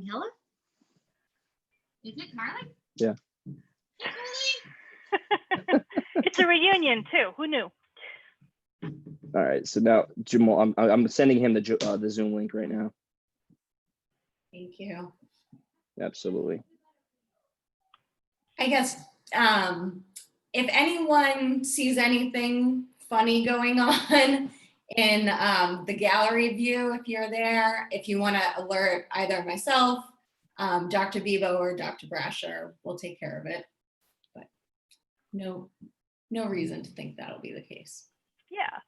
Hello? Is it Carly? Yeah. It's a reunion too. Who knew? All right. So now Jamal, I'm sending him the Zoom link right now. Thank you. Absolutely. I guess if anyone sees anything funny going on in the gallery view, if you're there, if you want to alert either myself, Dr. Bebo, or Dr. Brasher, we'll take care of it. But no reason to think that'll be the case. Yeah.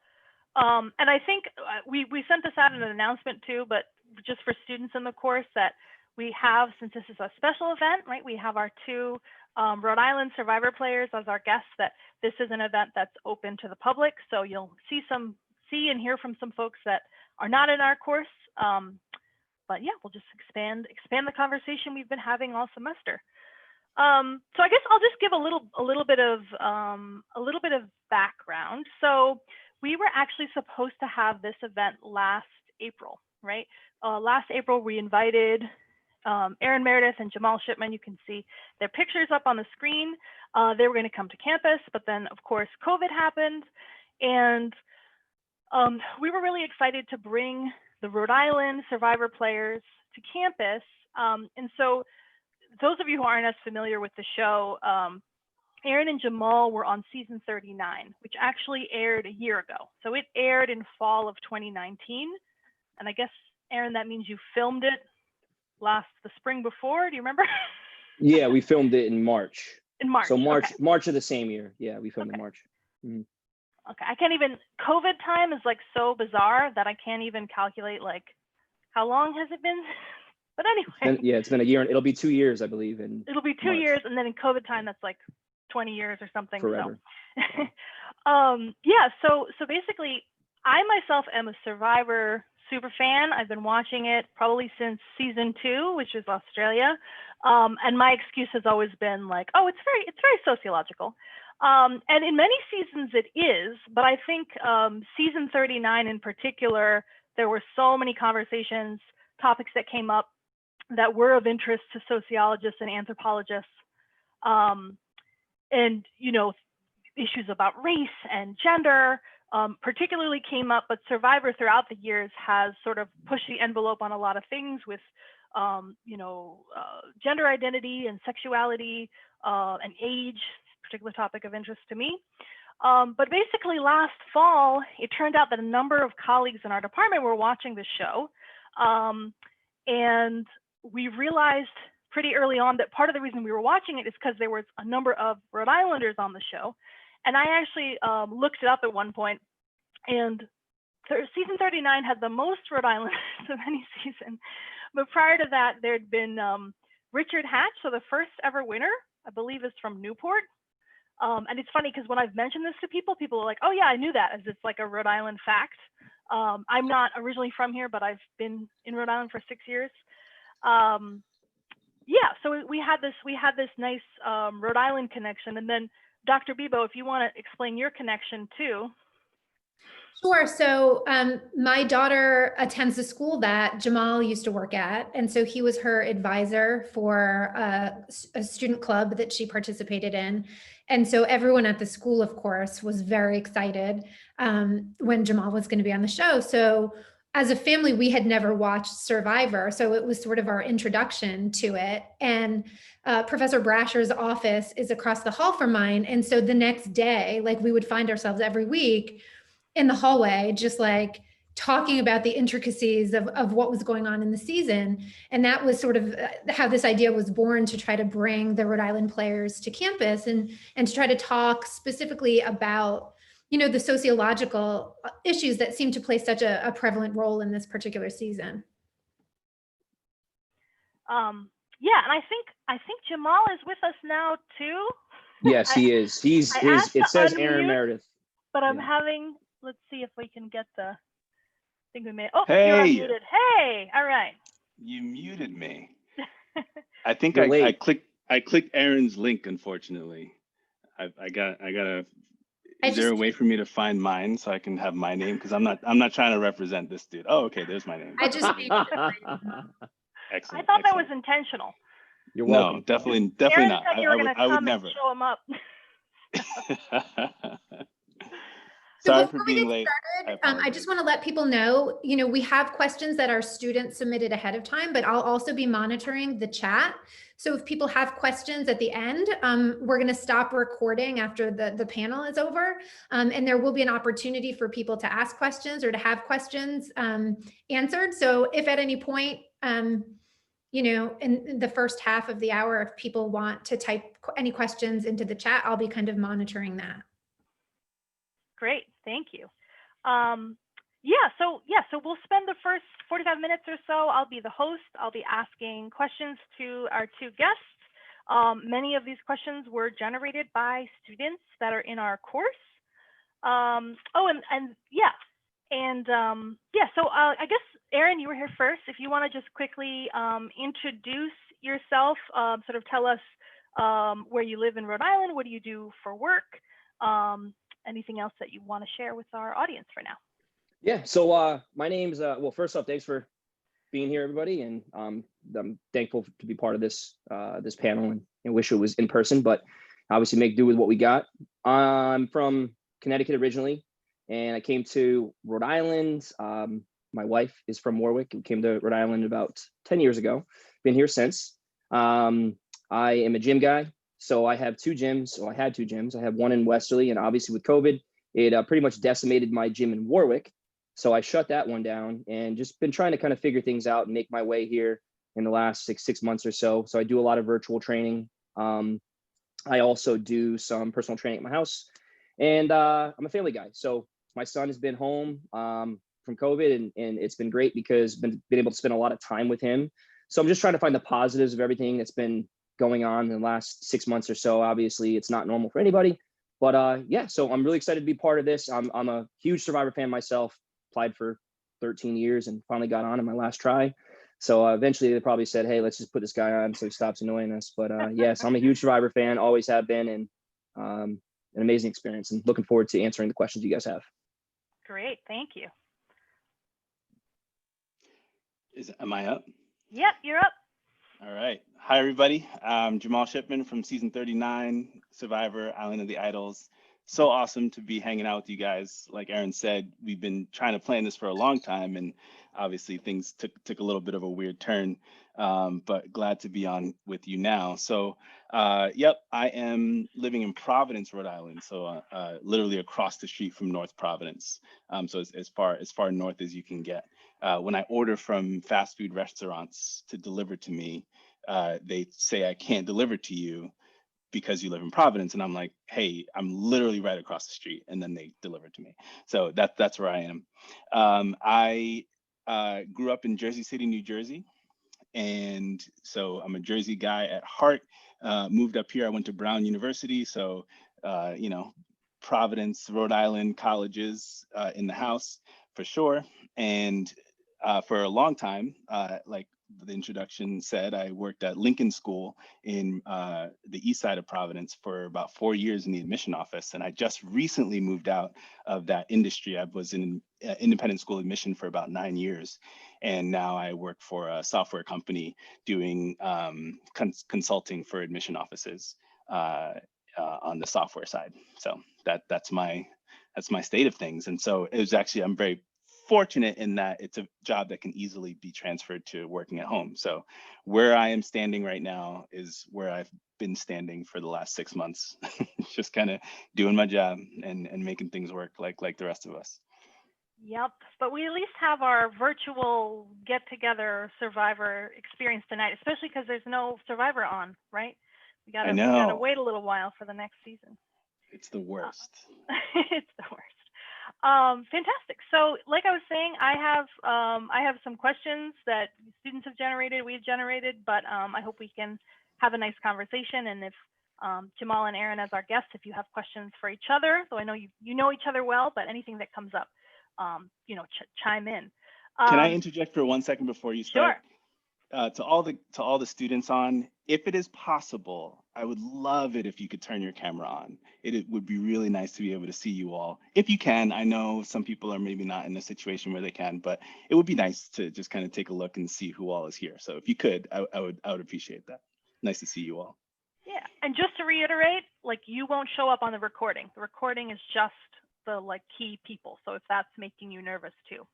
And I think we sent this out in an announcement too, but just for students in the course that we have, since this is a special event, right? We have our two Rhode Island Survivor players as our guests, that this is an event that's open to the public. So you'll see and hear from some folks that are not in our course. But yeah, we'll just expand the conversation we've been having all semester. So I guess I'll just give a little bit of background. So we were actually supposed to have this event last April, right? Last April, we invited Aaron Meredith and Jamal Shipman. You can see their pictures up on the screen. They were going to come to campus, but then of course COVID happened, and we were really excited to bring the Rhode Island Survivor players to campus. And so those of you who aren't as familiar with the show, Aaron and Jamal were on season 39, which actually aired a year ago. So it aired in fall of 2019. And I guess, Aaron, that means you filmed it the spring before. Do you remember? Yeah, we filmed it in March. In March. So March, okay. March of the same year. Yeah, we filmed in March. Okay, I can't even, COVID time is like so bizarre that I can't even calculate like how long has it been? But anyway. It's been a year. It'll be 2 years, I believe. It'll be 2 years, and then in COVID time, that's like 20 years or something. Forever. So, yeah. So basically, I myself am a Survivor super fan. I've been watching it probably since season 2, which is Australia. And my excuse has always been like, oh, it's very sociological. And in many seasons it is, but I think season 39 in particular, there were so many conversations, topics that came up that were of interest to sociologists and anthropologists. And, you know, issues about race and gender particularly came up, but Survivor throughout the years has sort of pushed the envelope on a lot of things with, gender identity and sexuality and age, particular topic of interest to me. But basically last fall, it turned out that a number of colleagues in our department were watching the show. And we realized pretty early on that part of the reason we were watching it is because there was a number of Rhode Islanders on the show. And I actually looked it up at one point, and season 39 had the most Rhode Islanders of any season. But prior to that, there'd been Richard Hatch, so the first ever winner, I believe, is from Newport. And it's funny because when I've mentioned this to people, people are like, oh yeah, I knew that, as it's like a Rhode Island fact. I'm not originally from here, but I've been in Rhode Island for 6 years. Yeah, so we had this nice Rhode Island connection. And then Dr. Bebo, if you want to explain your connection too. Sure. So my daughter attends the school that Jamal used to work at. And so he was her advisor for a student club that she participated in. And so everyone at the school, of course, was very excited when Jamal was going to be on the show. So as a family, we had never watched Survivor. So it was sort of our introduction to it. And Professor Brasher's office is across the hall from mine. And so the next day, like, we would find ourselves every week in the hallway, just like talking about the intricacies of what was going on in the season. And that was sort of how this idea was born, to try to bring the Rhode Island players to campus and to try to talk specifically about, you know, the sociological issues that seem to play such a prevalent role in this particular season. Yeah, and I think Jamal is with us now too. Yes, he is. It says Aaron Meredith. But I'm having, let's see if we can get the, I think we may, oh, hey. You're unmuted. Hey, all right. You muted me. I think I clicked Aaron's link, unfortunately. I gotta, is there a way for me to find mine so I can have my name? Because I'm not trying to represent this dude. Oh, okay, there's my name. I just made Excellent. I thought that was excellent. intentional. You're welcome. No, definitely Aaron not. said you were going to I would come and never. show him up. So Sorry before for we being get late. started, I I just apologize. want to let people know, you know, we have questions that our students submitted ahead of time, but I'll also be monitoring the chat. So if people have questions at the end, we're going to stop recording after the panel is over. And there will be an opportunity for people to ask questions or to have questions answered. So if at any point, you know, in the first half of the hour, if people want to type any questions into the chat, I'll be kind of monitoring that. Great, thank you. So we'll spend the first 45 minutes or so. I'll be the host. I'll be asking questions to our two guests. Many of these questions were generated by students that are in our course. So I guess, Aaron, you were here first. If you want to just quickly introduce yourself, sort of tell us where you live in Rhode Island, what do you do for work, anything else that you want to share with our audience for now? Yeah, so my name's, well, first off, thanks for being here, everybody. And I'm thankful to be part of this this panel and wish it was in person, but obviously make do with what we got. I'm from Connecticut originally, and I came to Rhode Island. My wife is from Warwick and came to Rhode Island about 10 years ago. Been here since. I am a gym guy. So I have two gyms, or I had two gyms. I have one in Westerly, and obviously with COVID, it pretty much decimated my gym in Warwick. So I shut that one down and just been trying to kind of figure things out and make my way here in the last six months or so. So I do a lot of virtual training. I also do some personal training at my house, and I'm a family guy. So my son has been home from COVID, and it's been great because been able to spend a lot of time with him. So I'm just trying to find the positives of everything that's been going on in the last 6 months or so. Obviously, it's not normal for anybody, but yeah. So I'm really excited to be part of this. I'm a huge Survivor fan myself. Applied for 13 years and finally got on in my last try. So eventually they probably said, hey, let's just put this guy on so he stops annoying us. But yes, I'm a huge Survivor fan, always have been, and an amazing experience, and looking forward to answering the questions you guys have. Great, thank you. Am I up? Yep, you're up. All right. Hi, everybody. I'm Jamal Shipman from season 39, Survivor, Island of the Idols. So awesome to be hanging out with you guys. Like Aaron said, we've been trying to plan this for a long time, and obviously things took a little bit of a weird turn, but glad to be on with you now. So yep, I am living in Providence, Rhode Island. So literally across the street from North Providence. So as far north as you can get. When I order from fast food restaurants to deliver to me, they say I can't deliver to you because you live in Providence. And I'm like, hey, I'm literally right across the street. And then they deliver to me. So that's where I am. I grew up in Jersey City, New Jersey. And so I'm a Jersey guy at heart. Moved up here. I went to Brown University. So, you know, Providence, Rhode Island colleges in the house for sure. And for a long time, like the introduction said, I worked at Lincoln School in the east side of Providence for about 4 years in the admission office. And I just recently moved out of that industry. I was in independent school admission for about 9 years. And now I work for a software company doing consulting for admission offices on the software side. So that's my state of things. And so it was actually, I'm very fortunate in that it's a job that can easily be transferred to working at home. So where I am standing right now is where I've been standing for the last 6 months, just kind of doing my job and making things work like the rest of us. Yep, but we at least have our virtual get-together Survivor experience tonight, especially because there's no Survivor on, right? We gotta wait a little while for the next season. It's the worst. It's the worst. Fantastic. So like I was saying, I have some questions that students have generated, we've generated, but I hope we can have a nice conversation. And if Jamal and Aaron as our guests, if you have questions for each other, so I know you know each other well, but anything that comes up, you know, chime in. Can I interject for 1 second before you start? Sure. To all the students on, if it is possible, I would love it if you could turn your camera on. It would be really nice to be able to see you all. If you can, I know some people are maybe not in a situation where they can, but it would be nice to just kind of take a look and see who all is here. So if you could, I would appreciate that. Nice to see you all. Yeah, and just to reiterate, like you won't show up on the recording. The recording is just the like key people. So if that's making you nervous too.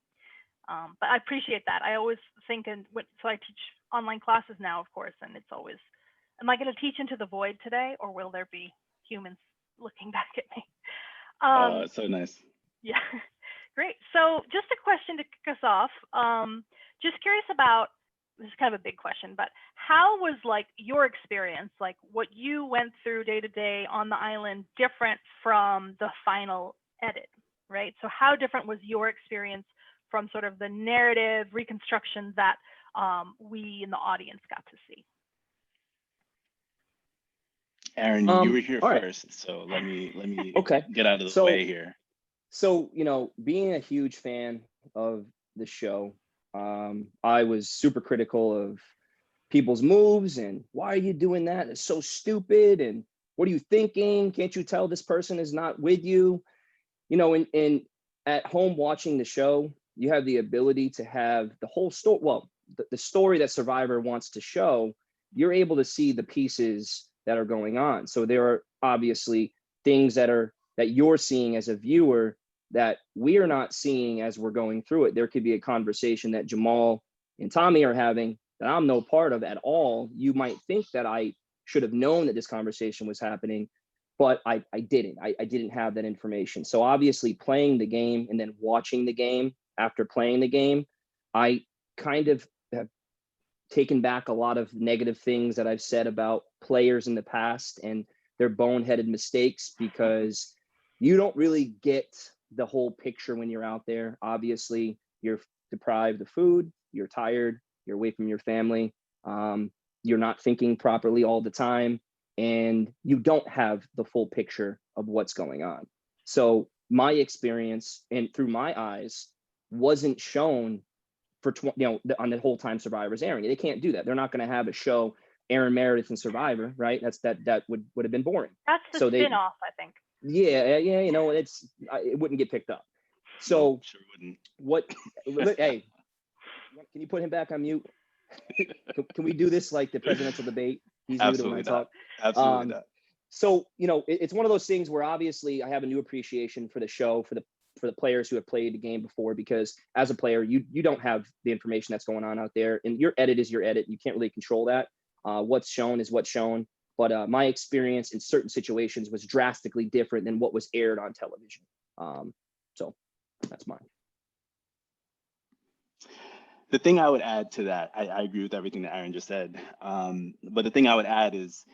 But I appreciate that. I always think, so I teach online classes now, of course, and it's always, am I going to teach into the void today, or will there be humans looking back at me? It's so nice. Yeah, great. So just a question to kick us off. Just curious about, this is kind of a big question, but how was like your experience, like what you went through day to day on the island different from the final edit, right? So how different was your experience from sort of the narrative reconstruction that we in the audience got to see? Aaron, you were here all right. first, so let me Okay. get out of the way here. So, you know, being a huge fan of the show, I was super critical of people's moves and why are you doing that? It's so stupid. And what are you thinking? Can't you tell this person is not with you? You know, and at home watching the show, you have the ability to have the whole story. Well, the story that Survivor wants to show, you're able to see the pieces that are going on. So there are obviously things that you're seeing as a viewer that we're not seeing as we're going through it. There could be a conversation that Jamal and Tommy are having that I'm no part of at all. You might think that I should have known that this conversation was happening, but I didn't. I didn't have that information. So obviously playing the game and then watching the game after playing the game, I kind of have taken back a lot of negative things that I've said about players in the past and their boneheaded mistakes, because you don't really get the whole picture when you're out there. Obviously, you're deprived of food, you're tired, you're away from your family, you're not thinking properly all the time, and you don't have the full picture of what's going on. So my experience and through my eyes wasn't shown for on the whole time Survivor's airing. They can't do that. They're not going to have a show Aaron Meredith and Survivor, right? That would have been boring. That's the spin-off, I think. Yeah, you know, it wouldn't get picked up. So sure wouldn't. Hey, can you put him back on mute? Can we do this like the presidential debate? He's muted when I talk. Absolutely not. So, you know, it's one of those things where obviously I have a new appreciation for the show, for the players who have played the game before, because as a player, you don't have the information that's going on out there, and your edit is your edit. You can't really control that. What's shown is what's shown. But my experience in certain situations was drastically different than what was aired on television. So that's mine. The thing I would add to that, I agree with everything that Aaron just said. But the thing I would add is,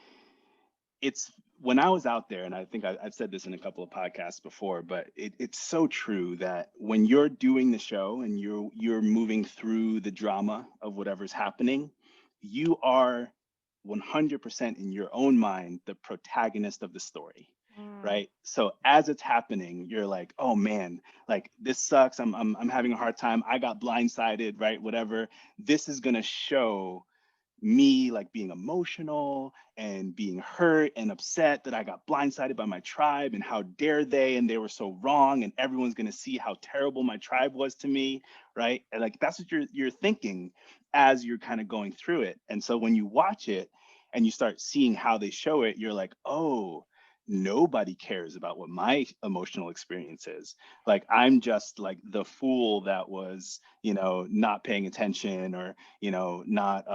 it's when I was out there, and I think I've said this in a couple of podcasts before, but it's so true that when you're doing the show and you're moving through the drama of whatever's happening, you are 100% in your own mind the protagonist of the story, right? So as it's happening, you're like, oh man, like this sucks. I'm having a hard time. I got blindsided, right? Whatever. This is gonna show me like being emotional and being hurt and upset that I got blindsided by my tribe, and how dare they, and they were so wrong, and everyone's going to see how terrible my tribe was to me, right? And like that's what you're thinking as you're kind of going through it. And so when you watch it and you start seeing how they show it, you're like, oh, nobody cares about what my emotional experience is. Like I'm just like the fool that was, you know, not paying attention, or, you know, not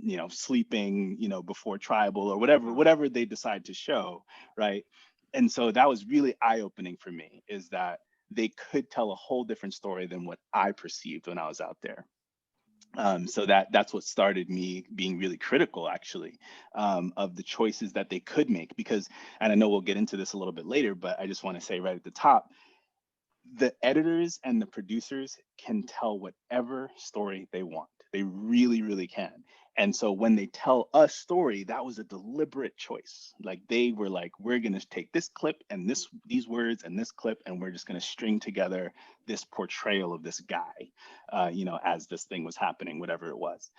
you know, sleeping, you know, before tribal, or whatever they decide to show, right? And so that was really eye-opening for me, is that they could tell a whole different story than what I perceived when I was out there. So that's what started me being really critical, actually, of the choices that they could make. Because, and I know we'll get into this a little bit later, but I just want to say right at the top, the editors and the producers can tell whatever story they want. They really, really can. And so when they tell a story, that was a deliberate choice. Like they were like, we're going to take this clip and these words and this clip, and we're just going to string together this portrayal of this guy, as this thing was happening, whatever it was.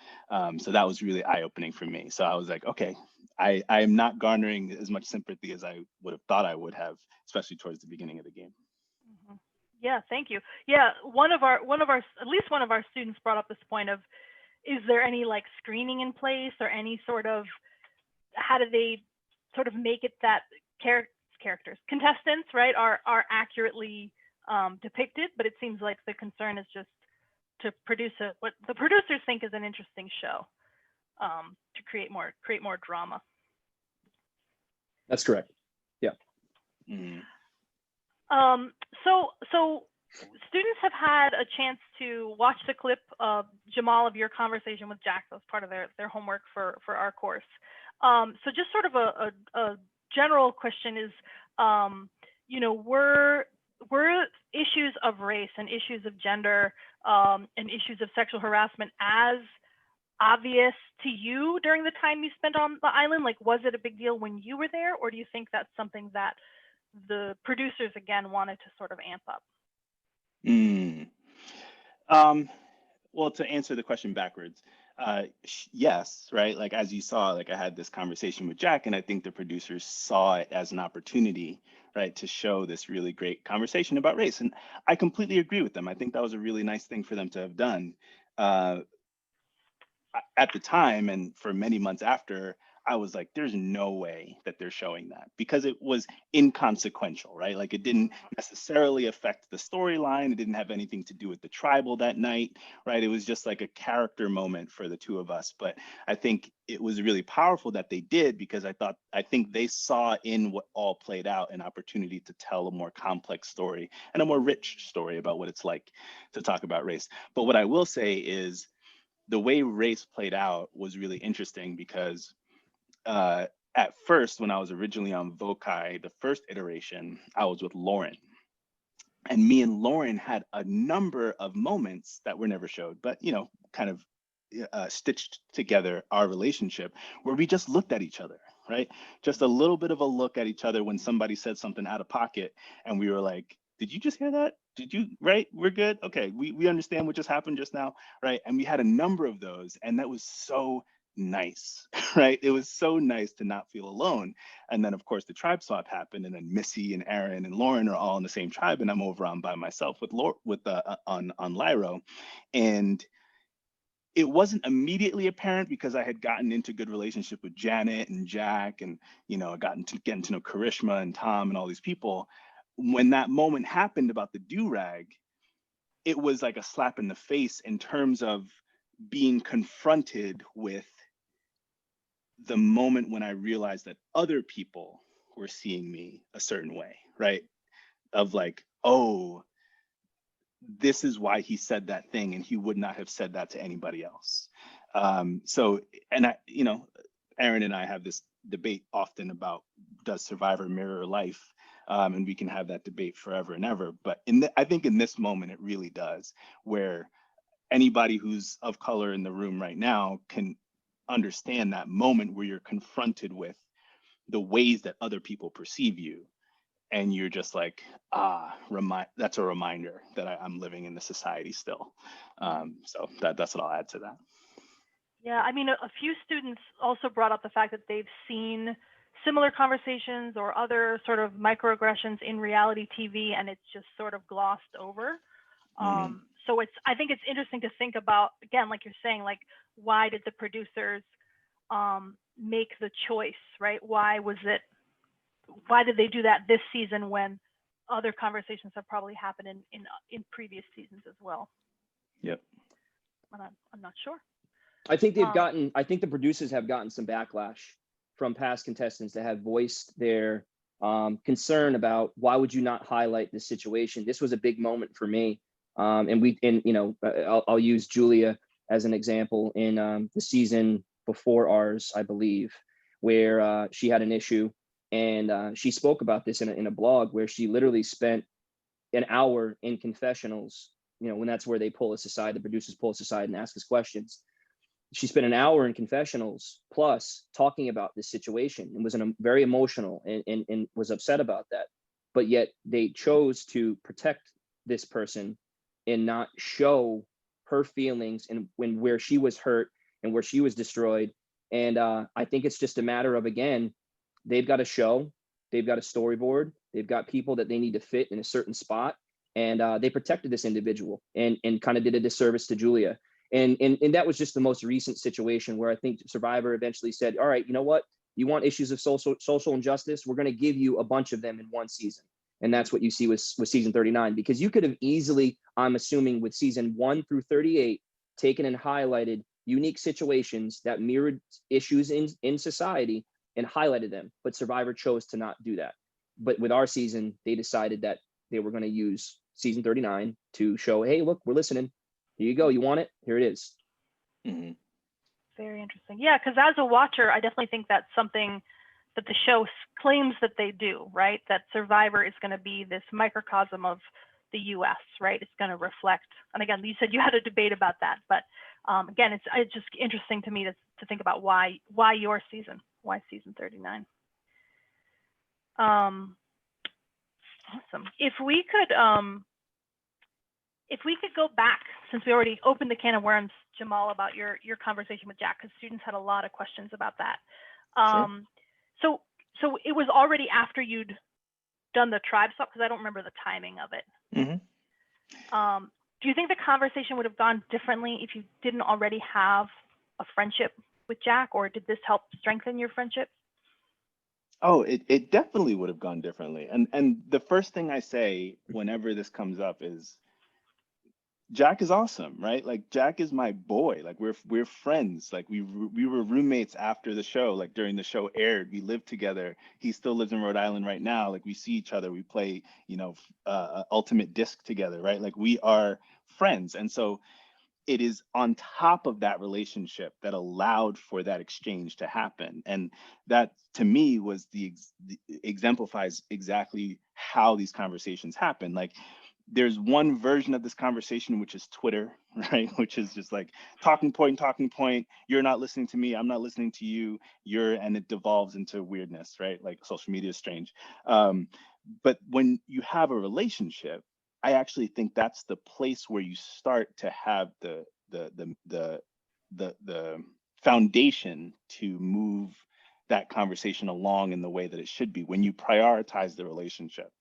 So that was really eye-opening for me. So I was like, okay, I am not garnering as much sympathy as I would have thought I would have, especially towards the beginning of the game. Yeah, thank you. Yeah, at least one of our students brought up this point of, is there any like screening in place or any sort of, how do they sort of make it that characters, contestants, right, are accurately depicted? But it seems like the concern is just to produce what the producers think is an interesting show, to create more drama. That's correct. Yeah. Mm-hmm. So students have had a chance to watch the clip of Jamal of your conversation with Jack. That was part of their homework for our course. So just sort of a general question is, were issues of race and issues of gender and issues of sexual harassment as obvious to you during the time you spent on the island? Like, was it a big deal when you were there, or do you think that's something that the producers again wanted to sort of amp up? Well, to answer the question backwards, yes, right? Like, as you saw, like I had this conversation with Jack, and I think the producers saw it as an opportunity, right, to show this really great conversation about race. And I completely agree with them. I think that was a really nice thing for them to have done. At the time, and for many months after, I was like, there's no way that they're showing that, because it was inconsequential, right? Like, it didn't necessarily affect the storyline. It didn't have anything to do with the tribal that night, right? It was just like a character moment for the two of us. But I think it was really powerful that they did, because I think they saw in what all played out an opportunity to tell a more complex story and a more rich story about what it's like to talk about race. But what I will say is, the way race played out was really interesting, because at first, when I was originally on Vokai, the first iteration, I was with Lauren. And me and Lauren had a number of moments that were never showed, but, kind of stitched together our relationship, where we just looked at each other, right? Just a little bit of a look at each other when somebody said something out of pocket, and we were like, did you just hear that? Did you, right? We're good. Okay, we understand what just happened just now, right? And we had a number of those, and that was so nice, right? It was so nice to not feel alone. And then, of course, the tribe swap happened, and then Missy and Aaron and Lauren are all in the same tribe, and I'm over on by myself on Lyro. And it wasn't immediately apparent, because I had gotten into good relationship with Janet and Jack, and getting to know Karishma and Tom and all these people. When that moment happened about the do-rag, it was like a slap in the face in terms of being confronted with the moment when I realized that other people were seeing me a certain way, right? Of like, oh, this is why he said that thing, and he would not have said that to anybody else. So, and Aaron and I have this debate often about, does Survivor mirror life? And we can have that debate forever and ever. But I think in this moment, it really does, where anybody who's of color in the room right now can understand that moment where you're confronted with the ways that other people perceive you. And you're just like, that's a reminder that I'm living in the society still. So that's what I'll add to that. Yeah, I mean, a few students also brought up the fact that they've seen similar conversations or other sort of microaggressions in reality TV, and it's just sort of glossed over. So I think it's interesting to think about, again, like you're saying, like, why did the producers make the choice, right? Why did they do that this season when other conversations have probably happened in previous seasons as well? Yep. I'm not sure. I think the producers have gotten some backlash from past contestants that have voiced their concern about, why would you not highlight this situation? This was a big moment for me. I'll use Julia as an example in the season before ours, I believe, where she had an issue, and she spoke about this in a blog, where she literally spent an hour in confessionals, when that's where they pull us aside, the producers pull us aside and ask us questions. she spent an hour in confessionals plus talking about this situation and was very emotional and was upset about that. But yet they chose to protect this person and not show her feelings and where she was hurt and where she was destroyed. And I think it's just a matter of, again, they've got a show, they've got a storyboard, they've got people that they need to fit in a certain spot. And they protected this individual and kind of did a disservice to Julia. And that was just the most recent situation where I think Survivor eventually said, all right, you know what? You want issues of social injustice? We're going to give you a bunch of them in one season. And that's what you see with season 39, because you could have easily, I'm assuming with season 1 through 38, taken and highlighted unique situations that mirrored issues in society and highlighted them. But Survivor chose to not do that. But with our season, they decided that they were going to use season 39 to show, hey, look, we're listening. Here you go. You want it? Here it is. Mm-hmm. Very interesting. Yeah, because as a watcher, I definitely think that's something that the show claims that they do, right? That Survivor is going to be this microcosm of the U.S., right? It's going to reflect. And again, you said you had a debate about that, but again, it's just interesting to me to think about why your season, why season 39. Awesome. If we could go back, since we already opened the can of worms, Jamal, about your conversation with Jack, because students had a lot of questions about that. Sure. So it was already after you'd done the tribe swap, because I don't remember the timing of it. Mm-hmm. Do you think the conversation would have gone differently if you didn't already have a friendship with Jack, or did this help strengthen your friendship? Oh, it definitely would have gone differently. And the first thing I say whenever this comes up is, Jack is awesome, right? Like, Jack is my boy. Like, we're friends. Like, we were roommates after the show. Like, during the show aired, we lived together. He still lives in Rhode Island right now. Like, we see each other. We play, Ultimate Disc together, right? Like, we are friends. And so it is on top of that relationship that allowed for that exchange to happen. And that, to me, was the exemplifies exactly how these conversations happen. Like, there's one version of this conversation, which is Twitter, right? Which is just like talking point. You're not listening to me. I'm not listening to you. And it devolves into weirdness, right? Like, social media is strange. But when you have a relationship, I actually think that's the place where you start to have the foundation to move that conversation along in the way that it should be. When you prioritize the relationship,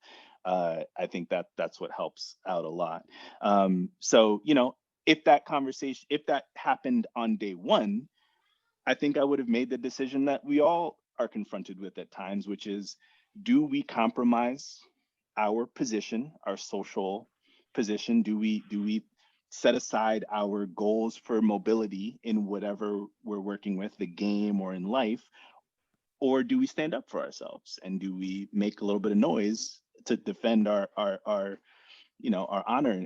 I think that's what helps out a lot. So, if that happened on day one, I think I would have made the decision that we all are confronted with at times, which is, do we compromise our position, our social position? Do we set aside our goals for mobility in whatever we're working with, the game or in life? Or do we stand up for ourselves, and do we make a little bit of noise to defend our honor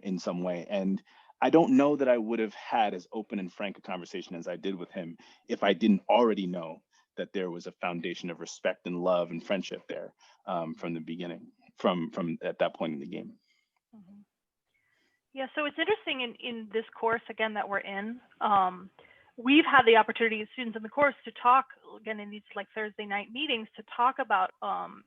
in some way? And I don't know that I would have had as open and frank a conversation as I did with him if I didn't already know that there was a foundation of respect and love and friendship there from the beginning, from at that point in the game. Mm-hmm. Yeah, so it's interesting in this course, again, that we're in. We've had the opportunity as students in the course to talk, again, in these like Thursday night meetings, to talk about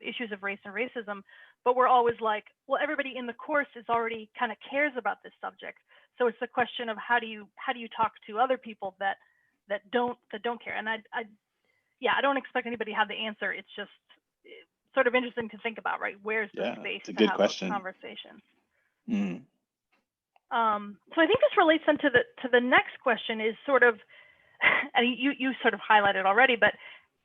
issues of race and racism, but we're always like, well, everybody in the course is already kind of cares about this subject. So it's the question of how do you talk to other people that don't care? And I don't expect anybody to have the answer. It's just sort of interesting to think about, right? Where's the space to have those conversations? Mm. So I think this relates then to the next question, is sort of, and you sort of highlighted already, but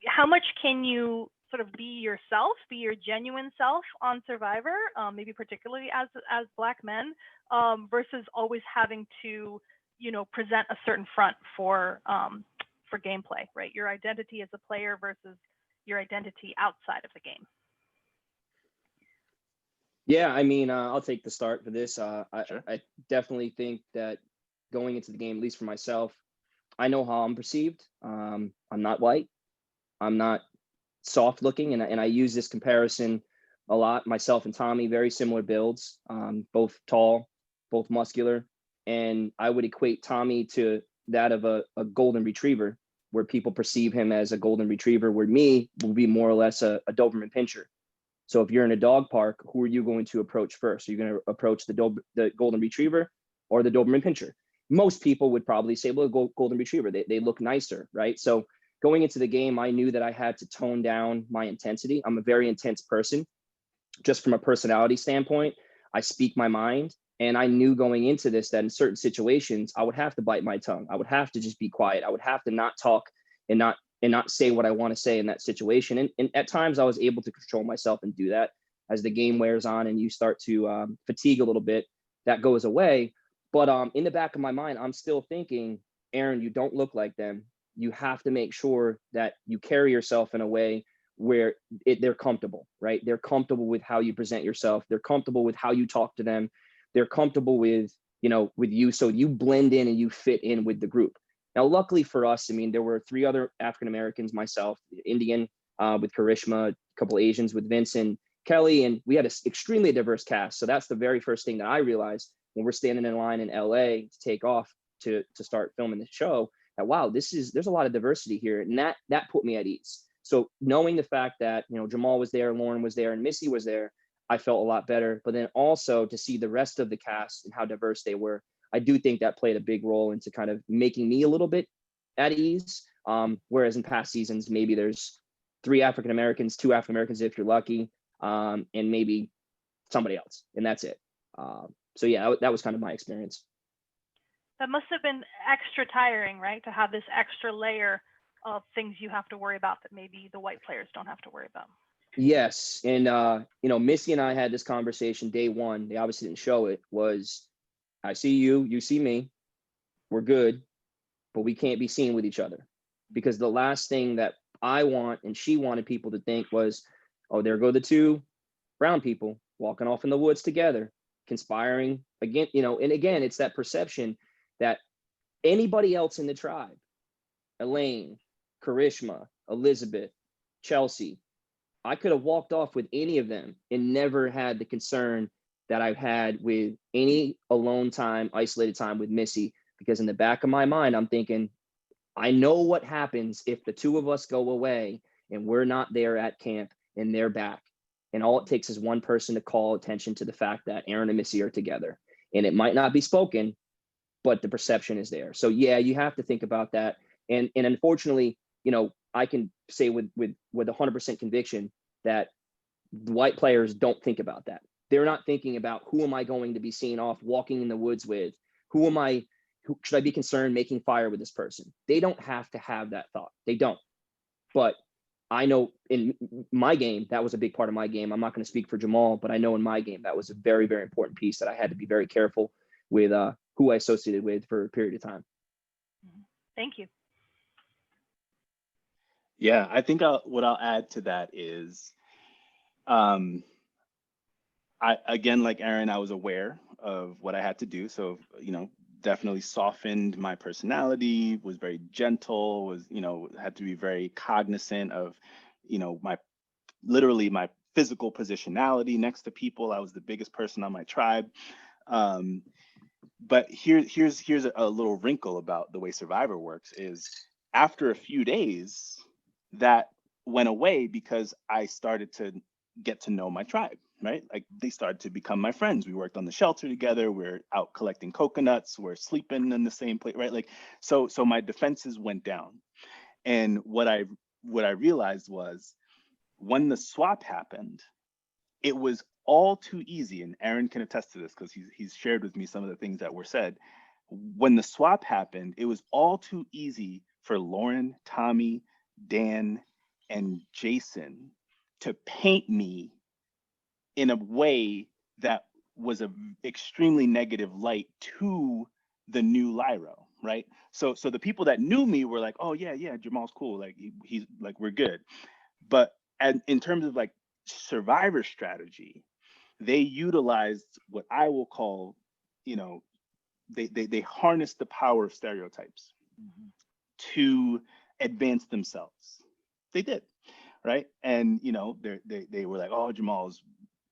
how much can you sort of be yourself, be your genuine self on Survivor, maybe particularly as Black men, versus always having to, present a certain front for gameplay, right? Your identity as a player versus your identity outside of the game. Yeah, I mean, I'll take the start for this. Sure. I definitely think that going into the game, at least for myself, I know how I'm perceived. I'm not white. I'm not soft looking. And I use this comparison a lot. Myself and Tommy, very similar builds, both tall, both muscular. And I would equate Tommy to that of a golden retriever, where people perceive him as a golden retriever, where me will be more or less a Doberman pinscher. So if you're in a dog park, who are you going to approach first? Are you going to approach the golden retriever or the Doberman pinscher? Most people would probably say, well, golden retriever, they look nicer, right? So going into the game, I knew that I had to tone down my intensity. I'm a very intense person, just from a personality standpoint. I speak my mind. And I knew going into this that in certain situations, I would have to bite my tongue. I would have to just be quiet. I would have to not talk and not say what I want to say in that situation. And at times I was able to control myself and do that. As the game wears on and you start to fatigue a little bit, that goes away. But in the back of my mind, I'm still thinking, Aaron, you don't look like them. You have to make sure that you carry yourself in a way where they're comfortable, right? They're comfortable with how you present yourself. They're comfortable with how you talk to them. They're comfortable with you. So you blend in and you fit in with the group. Now, luckily for us, I mean, there were 3 other African-Americans, myself, Indian with Karishma, a couple Asians with Vince and Kelly, and we had an extremely diverse cast. So that's the very first thing that I realized when we're standing in line in LA to take off to start filming the show, that wow, there's a lot of diversity here. And that put me at ease. So knowing the fact that, Jamal was there, Lauren was there, and Missy was there, I felt a lot better. But then also to see the rest of the cast and how diverse they were, I do think that played a big role into kind of making me a little bit at ease. Whereas in past seasons, maybe there's 3 African-Americans, 2 African-Americans if you're lucky, and maybe somebody else, and that's it. So yeah, that was kind of my experience. That must have been extra tiring, right? To have this extra layer of things you have to worry about that maybe the white players don't have to worry about. Yes. And, Missy and I had this conversation day one. They obviously didn't show it. Was I see you, you see me, we're good, but we can't be seen with each other. Because the last thing that I want and she wanted people to think was, oh, there go the 2 brown people walking off in the woods together, conspiring again, and again, it's that perception that anybody else in the tribe, Elaine, Karishma, Elizabeth, Chelsea, I could have walked off with any of them and never had the concern that I've had with any alone time, isolated time with Missy, because in the back of my mind, I'm thinking, I know what happens if the 2 of us go away and we're not there at camp and they're back. And all it takes is one person to call attention to the fact that Aaron and Missy are together. And it might not be spoken, but the perception is there. So yeah, you have to think about that. And unfortunately, I can say with 100% conviction that the white players don't think about that. They're not thinking about who am I going to be seen off walking in the woods with? Who should I be concerned making fire with this person? They don't have to have that thought. They don't. But I know in my game, that was a big part of my game. I'm not going to speak for Jamal, but I know in my game, that was a very, very important piece that I had to be very careful with who I associated with for a period of time. Thank you. Yeah, I think what I'll add to that is, I again, like Aaron, I was aware of what I had to do. So, definitely softened my personality, was very gentle, had to be very cognizant of, literally my physical positionality next to people. I was the biggest person on my tribe. But here's a little wrinkle about the way Survivor works is after a few days, that went away because I started to get to know my tribe, right? Like they started to become my friends. We worked on the shelter together. We're out collecting coconuts. We're sleeping in the same place, right? Like, so my defenses went down. And what I realized was when the swap happened, it was all too easy. And Aaron can attest to this because he's shared with me some of the things that were said. When the swap happened, it was all too easy for Lauren, Tommy, Dan, and Jason to paint me in a way that was an extremely negative light to the new Lyro, right? So the people that knew me were like, oh yeah, Jamal's cool, like he's like, we're good. But in terms of like Survivor strategy, they utilized what I will call, they harnessed the power of stereotypes to advance themselves. They did, right? And they were like, oh, Jamal's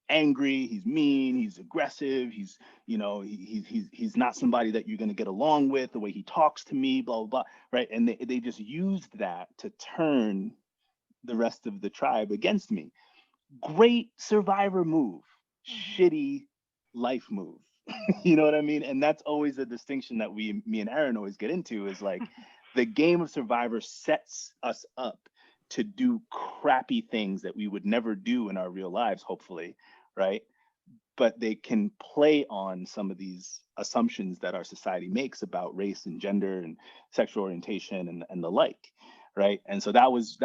angry, he's mean, he's aggressive, he's, you know, he's not somebody that you're going to get along with, the way he talks to me, blah, blah, blah, right? And they just used that to turn the rest of the tribe against me. Great survivor move, shitty life move. You know what I mean? And that's always a distinction that me and Aaron always get into, is like the game of survivor sets us up to do crappy things that we would never do in our real lives, hopefully, right? But they can play on some of these assumptions that our society makes about race and gender and sexual orientation and the like, right? And so that was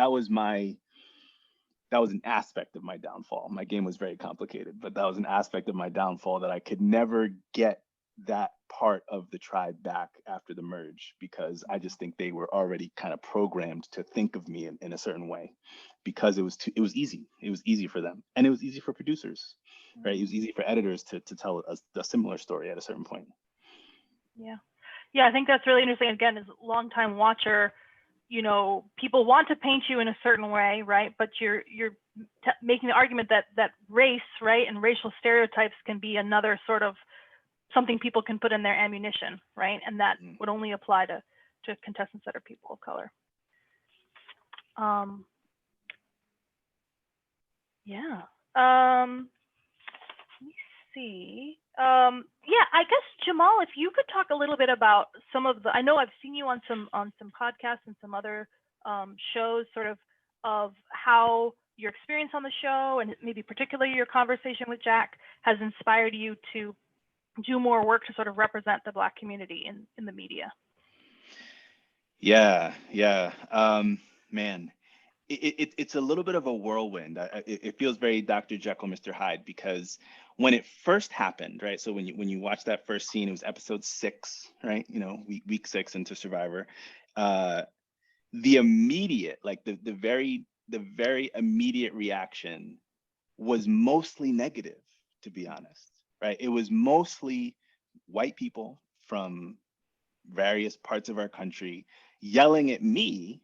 an aspect of my downfall. My game was very complicated, but that was an aspect of my downfall, that I could never get that part of the tribe back after the merge, because I just think they were already kind of programmed to think of me in a certain way, because it was easy. It was easy for them, and it was easy for producers, right? It was easy for editors to tell a similar story at a certain point. Yeah, I think that's really interesting. Again, as a longtime watcher, you know, people want to paint you in a certain way, right? But you're making the argument that race, right, and racial stereotypes can be another sort of something people can put in their ammunition, right? And that would only apply to contestants that are people of color. Yeah. Let me see. Yeah, I guess Jamal, if you could talk a little bit about some of the, I know I've seen you on some podcasts and some other shows, sort of how your experience on the show, and maybe particularly your conversation with Jack, has inspired you to do more work to sort of represent the Black community in the media. Yeah. Man, it's a little bit of a whirlwind. It feels very Dr. Jekyll, Mr. Hyde, because when it first happened, right? So when you watch that first scene, it was episode 6, right? You know, week 6 into Survivor. The immediate, like the very immediate reaction was mostly negative, to be honest, right? It was mostly white people from various parts of our country yelling at me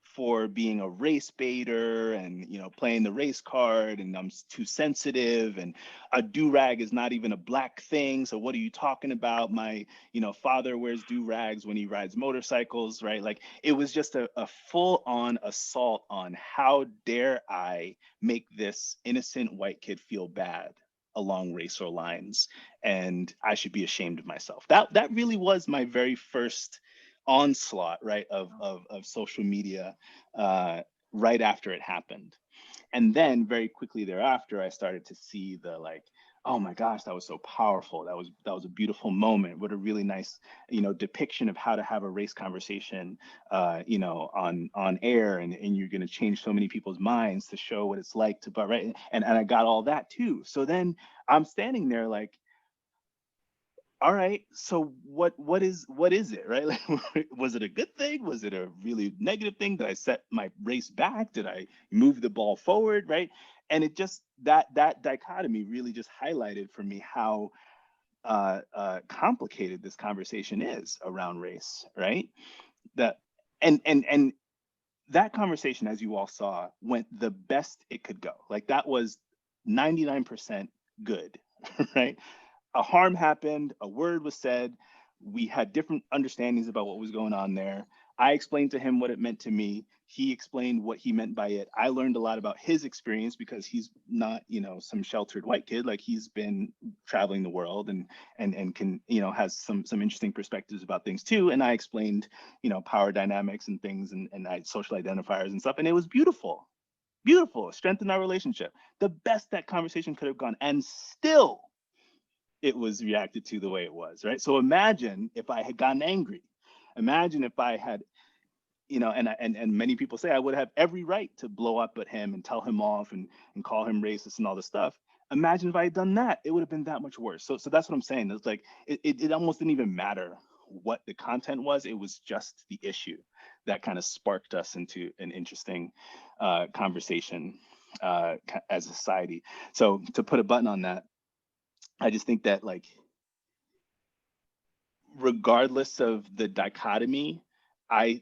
for being a race baiter and, you know, playing the race card, and I'm too sensitive, and a do-rag is not even a Black thing, so what are you talking about? My, you know, father wears do-rags when he rides motorcycles, right? Like, it was just a full-on assault on how dare I make this innocent white kid feel bad along racial lines, and I should be ashamed of myself. That really was my very first onslaught, right, of social media right after it happened. And then very quickly thereafter, I started to see the, like, oh my gosh, that was so powerful. That was a beautiful moment. What a really nice, you know, depiction of how to have a race conversation, you know, on air, and you're going to change so many people's minds to show what it's like to, but right. And I got all that too. So then I'm standing there like, all right, so what is it, right? Like, was it a good thing? Was it a really negative thing? Did I set my race back? Did I move the ball forward, right? And it just, that dichotomy really just highlighted for me how complicated this conversation is around race, right? That and that conversation, as you all saw, went the best it could go. Like, that was 99% good, right? A harm happened, a word was said, we had different understandings about what was going on there. I explained to him what it meant to me. He explained what he meant by it. I learned a lot about his experience, because he's not, you know, some sheltered white kid. Like, he's been traveling the world and can, you know, has some interesting perspectives about things too. And I explained, you know, power dynamics and things, and social identifiers and stuff. And it was beautiful, strengthened our relationship. The best that conversation could have gone, and still it was reacted to the way it was, right? So imagine if I had gotten angry. Imagine if I had, you know, and many people say I would have every right to blow up at him and tell him off and call him racist and all this stuff. Imagine if I had done that, it would have been that much worse. So that's what I'm saying. It's like, it almost didn't even matter what the content was. It was just the issue that kind of sparked us into an interesting conversation as a society. So to put a button on that, I just think that, like, regardless of the dichotomy, I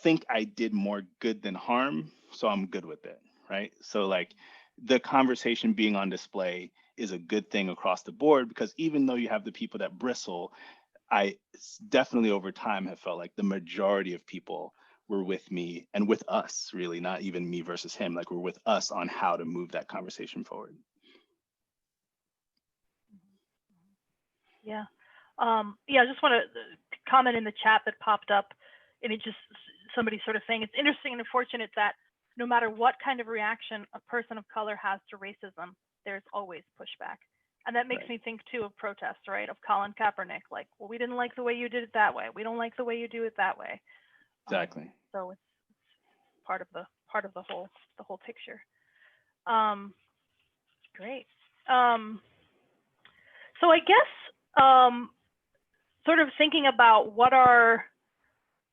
think I did more good than harm, so I'm good with it, right? So, like, the conversation being on display is a good thing across the board, because even though you have the people that bristle, definitely over time have felt like the majority of people were with me and with us, really, not even me versus him, like we're with us on how to move that conversation forward. Yeah. Yeah, I just want to comment in the chat that popped up, and it just, somebody sort of saying it's interesting and unfortunate that no matter what kind of reaction a person of color has to racism, there's always pushback. And that makes Right. me think too of protests, right? Of Colin Kaepernick, like, well, we didn't like the way you did it that way. We don't like the way you do it that way. Exactly. So it's part of the whole picture. Great. So I guess sort of thinking about what are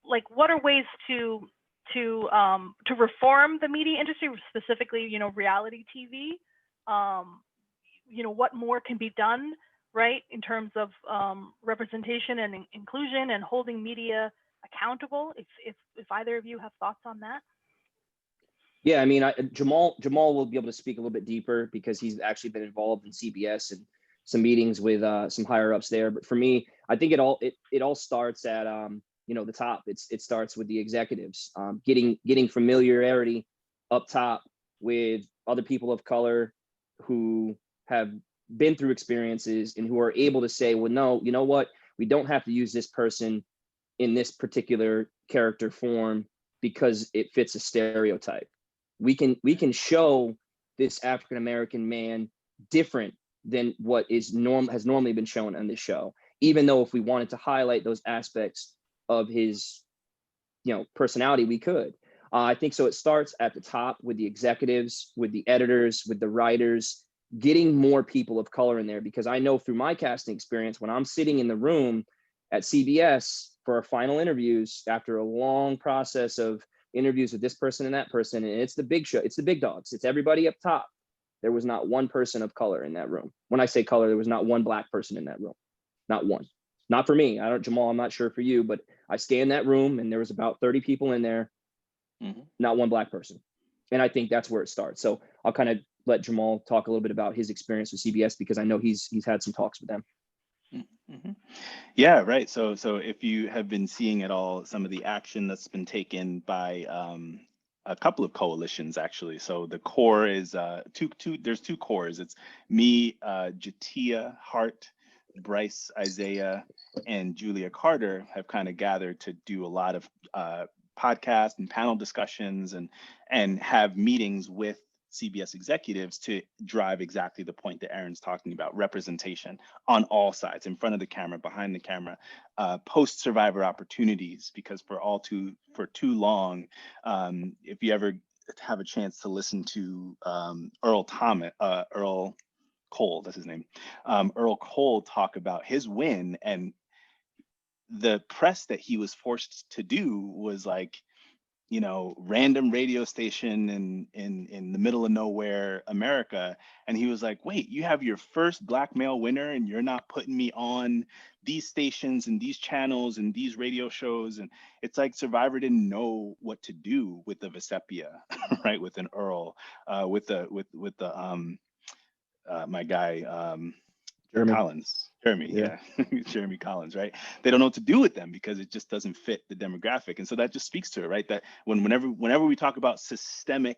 ways to reform the media industry, specifically, reality TV. What more can be done, right, in terms of representation and inclusion and holding media accountable. If either of you have thoughts on that. Yeah, I mean, Jamal will be able to speak a little bit deeper because he's actually been involved in CBS and some meetings with some higher ups there. But for me, I think it all starts at the top. It starts with the executives, getting familiarity up top with other people of color who have been through experiences and who are able to say, well, no, you know what, we don't have to use this person in this particular character form because it fits a stereotype. We can show this African American man different than what has normally been shown on this show, even though if we wanted to highlight those aspects of his personality, we could. I think so. It starts at the top with the executives, with the editors, with the writers, getting more people of color in there, because I know through my casting experience, when I'm sitting in the room at CBS for our final interviews after a long process of interviews with this person and that person, and it's the big show, it's the big dogs, it's everybody up top, there was not one person of color in that room. When I say color, there was not one Black person in that room. Not one. Not for me. Jamal, I'm not sure for you, but I scanned that room and there was about 30 people in there, not one Black person. And I think that's where it starts. So I'll kind of let Jamal talk a little bit about his experience with CBS, because I know he's had some talks with them. Yeah, right. So if you have been seeing at all some of the action that's been taken by a couple of coalitions, actually. So the core is there's two cores. It's me, Jatia Hart, Bryce Isaiah, and Julia Carter have kind of gathered to do a lot of podcast and panel discussions and have meetings with CBS executives to drive exactly the point that Aaron's talking about: representation on all sides, in front of the camera, behind the camera, post-survivor opportunities, because for too long, if you ever have a chance to listen to Earl Cole, that's his name, Earl Cole, talk about his win, and the press that he was forced to do was like, random radio station in the middle of nowhere, America. And he was like, wait, you have your first Black male winner and you're not putting me on these stations and these channels and these radio shows. And it's like Survivor didn't know what to do with the Vesepia, right? With an Earl, with my guy, Jeremy Collins. Jeremy, Yeah. Jeremy Collins, right? They don't know what to do with them because it just doesn't fit the demographic. And so that just speaks to it, right? That whenever we talk about systemic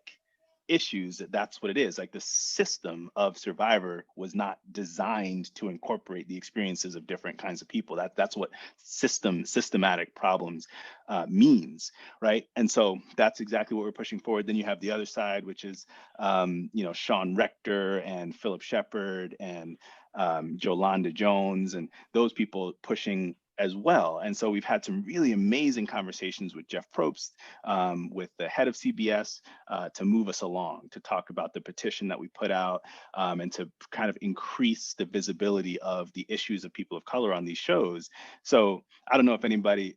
issues, that's what it is. Like, the system of Survivor was not designed to incorporate the experiences of different kinds of people. That's what systematic problems means, right? And so that's exactly what we're pushing forward. Then you have the other side, which is Sean Rector and Philip Shepard and Jolanda Jones, and those people pushing as well. And so we've had some really amazing conversations with Jeff Probst, with the head of CBS, to move us along, to talk about the petition that we put out, and to kind of increase the visibility of the issues of people of color on these shows. So I don't know if anybody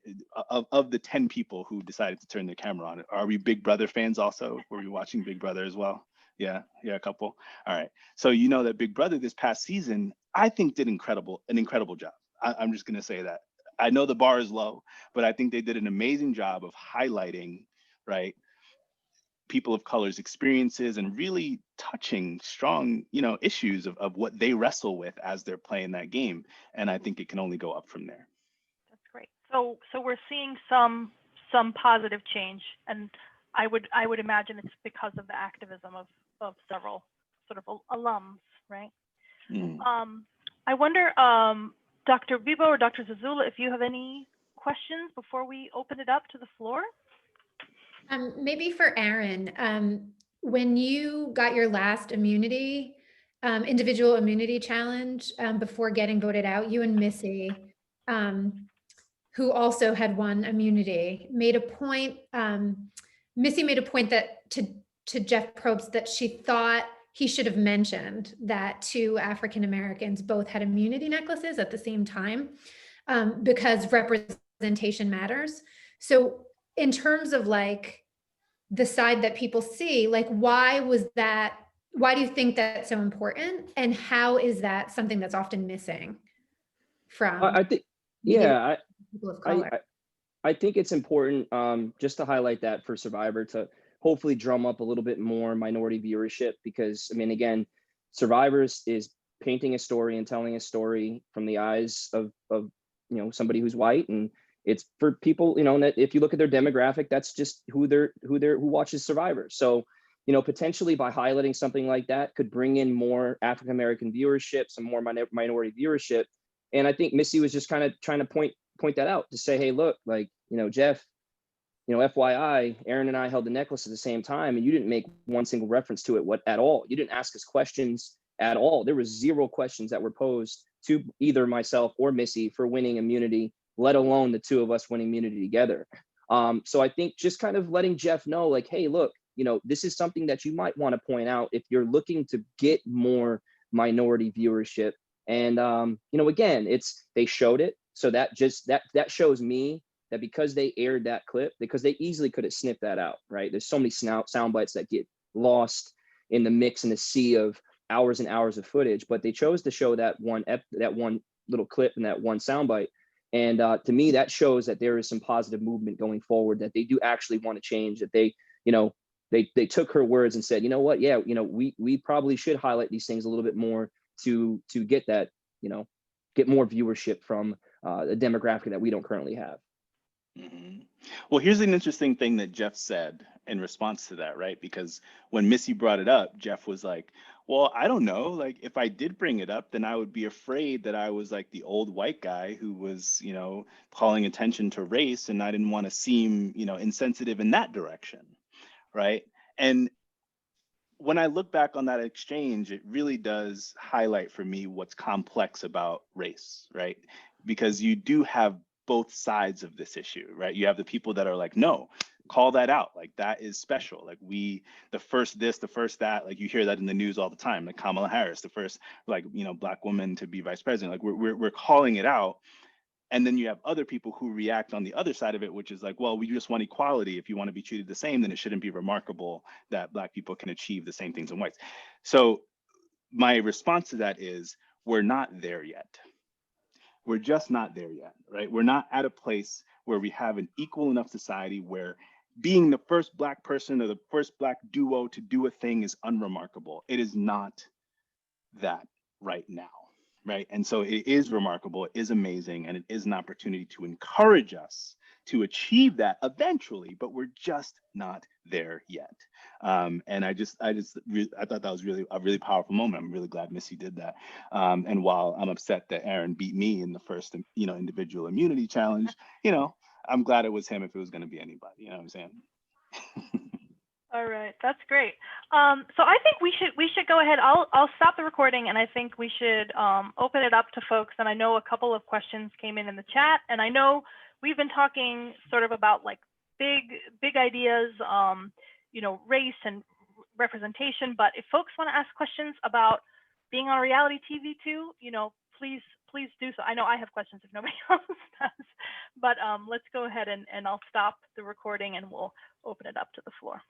of the 10 people who decided to turn their camera on, are we Big Brother fans also? Were we watching Big Brother as well? Yeah, a couple. All right. So that Big Brother this past season, I think did an incredible job. I'm just going to say that. I know the bar is low, but I think they did an amazing job of highlighting, right, people of color's experiences and really touching strong, issues of what they wrestle with as they're playing that game. And I think it can only go up from there. That's great. So we're seeing some positive change, and I would imagine it's because of the activism of several sort of alums, right? Mm. I wonder, Dr. Bibo or Dr. Zazula, if you have any questions before we open it up to the floor. Maybe for Aaron, when you got your last immunity, individual immunity challenge, before getting voted out, you and Missy, who also had won immunity, made a point. Missy made a point that to Jeff Probst that she thought he should have mentioned that 2 African Americans both had immunity necklaces at the same time, because representation matters. So in terms of like the side that people see, like why do you think that's so important, and how is that something that's often missing from I think, people of color? I think it's important, just to highlight that for Survivor, to hopefully drum up a little bit more minority viewership, because I mean, again, Survivors is painting a story and telling a story from the eyes of somebody who's white, and it's for people, that if you look at their demographic, that's just who watches Survivor. So, potentially by highlighting something like that could bring in more African American viewership, some more minority viewership. And I think Missy was just kind of trying to point that out, to say, hey, look, like, Jeff, FYI, Aaron and I held the necklace at the same time, and you didn't make one single reference to it at all. You didn't ask us questions at all. There was 0 questions that were posed to either myself or Missy for winning immunity, let alone the 2 of us winning immunity together. So I think just kind of letting Jeff know, like, hey, look, this is something that you might want to point out if you're looking to get more minority viewership. And, again, they showed it. So that shows me that because they aired that clip, because they easily could have snipped that out, right? There's so many sound bites that get lost in the mix, in the sea of hours and hours of footage, but they chose to show that one little clip and that one sound bite. And to me, that shows that there is some positive movement going forward, that they do actually want to change, that they took her words and said, you know what, yeah, we probably should highlight these things a little bit more to get that, get more viewership from a demographic that we don't currently have. Mm-hmm. Well, here's an interesting thing that Jeff said in response to that, right? Because when Missy brought it up, Jeff was like, well, I don't know. Like, if I did bring it up, then I would be afraid that I was like the old white guy who was, calling attention to race, and I didn't want to seem, insensitive in that direction, right? And when I look back on that exchange, it really does highlight for me what's complex about race, right? Because you do have both sides of this issue, right? You have the people that are like, no, call that out. Like, that is special. Like, the first this, the first that, like, you hear that in the news all the time, like Kamala Harris, the first, like, Black woman to be vice president. Like, we're calling it out. And then you have other people who react on the other side of it, which is like, well, we just want equality. If you want to be treated the same, then it shouldn't be remarkable that Black people can achieve the same things as whites. So my response to that is, we're not there yet. We're just not there yet, right? We're not at a place where we have an equal enough society where being the first Black person or the first Black duo to do a thing is unremarkable. It is not that right now, right? And so it is remarkable, it is amazing, and it is an opportunity to encourage us to achieve that eventually, but we're just not there yet. And I thought that was really a really powerful moment. I'm really glad Missy did that. And while I'm upset that Aaron beat me in the first, individual immunity challenge, I'm glad it was him if it was going to be anybody. You know what I'm saying? All right, that's great. So I think we should go ahead. I'll stop the recording, and I think we should open it up to folks. And I know a couple of questions came in the chat, and I know we've been talking sort of about like big ideas, race and representation. But if folks want to ask questions about being on reality TV too, please do so. I know I have questions if nobody else does, but let's go ahead and I'll stop the recording and we'll open it up to the floor.